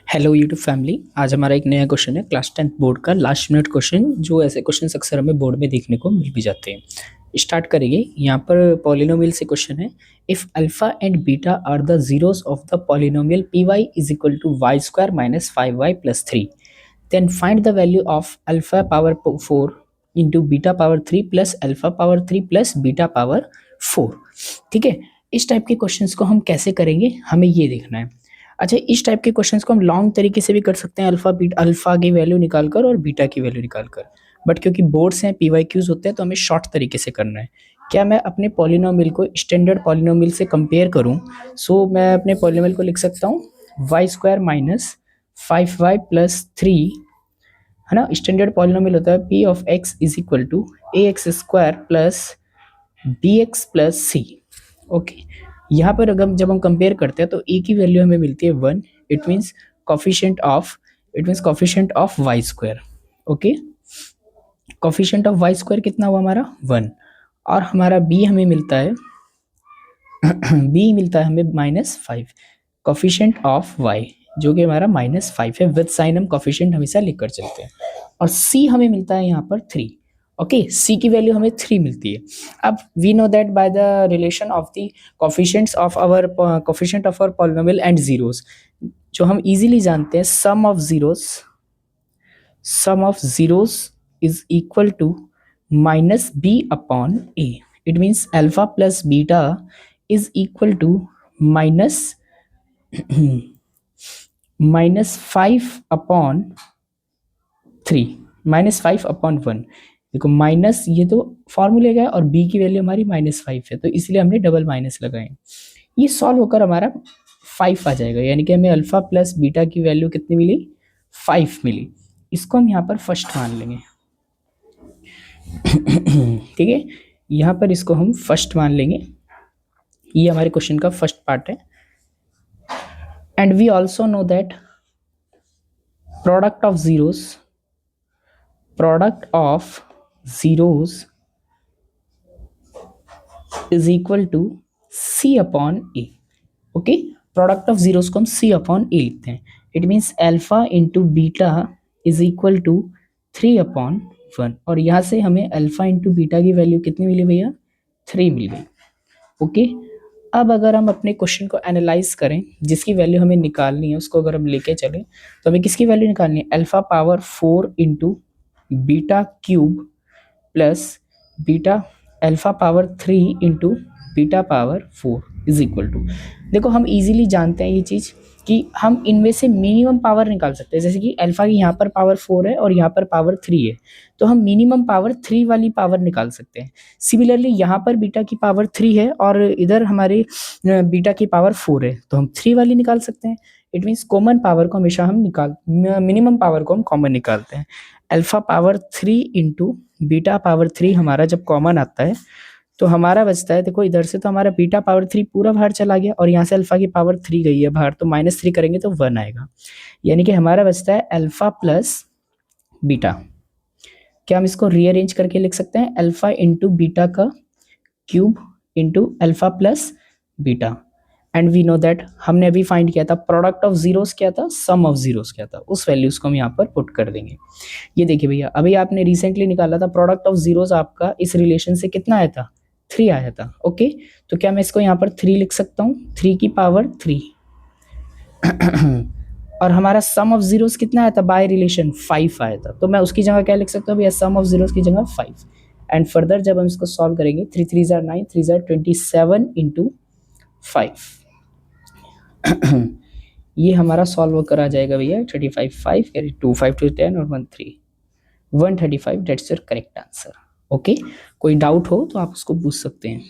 Hello YouTube family. आज हमारा एक नया क्वेश्चन है क्लास 10th बोर्ड का लास्ट मिनट क्वेश्चन। जो ऐसे क्वेश्चन अक्सर हमें बोर्ड में देखने को मिल भी जाते हैं। स्टार्ट करेंगे। यहाँ पर पॉलिनोमियल से क्वेश्चन है। If alpha and beta are the zeros of the polynomial P Y is equal to Y square minus 5y plus 3, then find the value of alpha power 4 into beta power 3 plus alpha power 3 plus beta power 4। ठीक है, इस type के questions को हम कैसे करेंगे हमें ये देखना है। अच्छा, इस टाइप के क्वेश्चंस को हम लॉन्ग तरीके से भी कर सकते हैं, अल्फा की वैल्यू निकालकर और बीटा की वैल्यू निकालकर। बट क्योंकि बोर्ड्स हैं, PYQs होते हैं, तो हमें शॉर्ट तरीके से करना है। क्या मैं अपने पॉलिनोमियल को स्टैंडर्ड पॉलिनोमियल से कंपेयर करूं, सो मैं अपने पॉलिनोमियल को लिख सकता हूं Y square minus 5y plus 3, है ना। स्टैंडर्ड पॉलिनोमियल होता है p of x is equal to ax square plus bx plus c। Okay, यहाँ पर अगर जब हम कंपेयर करते हैं तो a की वैल्यू हमें मिलती है 1। It means coefficient of Y square. Okay, coefficient of Y square कितना हुआ हमारा 1। और हमारा b हमें मिलता है b मिलता है हमें -5। कॉफिशिएंट ऑफ y जो कि हमारा -5 है, विद साइन हम कॉफिशिएंट हमेशा लिखकर चलते हैं। और c हमें मिलता है यहाँ पर 3। ओके, c की वैल्यू हमें 3 मिलती है। अब we know that by the relation of the coefficients of our polynomial and zeros, जो हम इजीली जानते हैं, sum of zeros is equal to minus B upon A. It means alpha plus beta is equal to minus -5/3 देखो minus, ये तो फॉर्मूले का है और b की वैल्यू हमारी -5 है, तो इसलिए हमने डबल माइनस लगाए। ये सॉल्व होकर हमारा 5 आ जाएगा, यानी कि हमें अल्फा प्लस बीटा की वैल्यू कितनी मिली, 5 मिली। इसको हम यहाँ पर फर्स्ट मान लेंगे। ठीक है, यहाँ पर इसको हम फर्स्ट मान लेंगे। ये हमारे क्वेश्चन का फर्स्ट पार्ट है। And we also know that product of zeros is equal to c upon a। Okay, product of zeros को हम c अपॉन a लिखते हैं। It means alpha into beta is equal to 3/1। और यहाँ से हमें alpha into beta की value कितनी मिली भैया, 3 मिल गई। ओके, अब अगर हम अपने क्वेश्चन को एनालाइज करें, जिसकी वैल्यू हमें निकालनी है उसको अगर हम लेके चलें, तो हमें किसकी वैल्यू निकालनी है, alpha power 4 into beta cube plus beta alpha power 3 into beta power 4 is equal to. देखो, हम इजीली जानते हैं ये चीज़ कि हम इनमें से मिनिमम पावर निकाल सकते हैं। जैसे कि अल्फा की यहाँ पर पावर 4 है और यहाँ पर पावर 3 है, तो हम मिनिमम पावर 3 वाली पावर निकाल सकते हैं। सिमिलरली यहाँ पर बीटा की पावर 3 है और इधर हमारे बीटा की पावर 4 है, तो हम 3 वाली निकाल सकते हैं। इट मीन्स कॉमन पावर को हमेशा हम मिनिमम पावर को हम कॉमन निकालते हैं। Alpha power 3 into beta power 3 हमारा जब कॉमन आता है तो हमारा बचता है, देखो इधर से तो हमारा बीटा पावर 3 पूरा बाहर चला गया और यहाँ से अल्फा की पावर 3 गई है बाहर, तो -3 करेंगे तो 1 आएगा। यानी कि हमारा बचता है अल्फा प्लस बीटा। क्या हम इसको रीअरेंज करके लिख सकते हैं, अल्फा इंटू बीटा का cube into alpha plus beta. And we know that हमने अभी फाइंड किया था प्रोडक्ट ऑफ जीरोस क्या था, सम ऑफ जीरोस क्या था, उस वैल्यूज को हम यहाँ पर पुट कर देंगे। ये देखिए भैया, अभी आपने रिसेंटली निकाला था प्रोडक्ट ऑफ जीरोस, आपका इस रिलेशन से कितना आया था, 3 आया था। ओके, तो क्या मैं इसको यहाँ पर 3 लिख सकता हूँ, 3 की पावर 3 और हमारा सम ऑफ जीरोस कितना आया था बाय रिलेशन, 5 आया था, तो मैं उसकी जगह क्या लिख सकता हूँ भैया, सम ऑफ जीरोस की जगह 5। एंड फर्दर जब हम इसको सॉल्व करेंगे, 3 3 9, 3 27 इंटू 5 ये हमारा सॉल्व कर आ जाएगा भैया 35 5 कैरी 2 5 2 10 और 1 3 135। That's your correct answer. Okay, कोई डाउट हो तो आप उसको पूछ सकते हैं।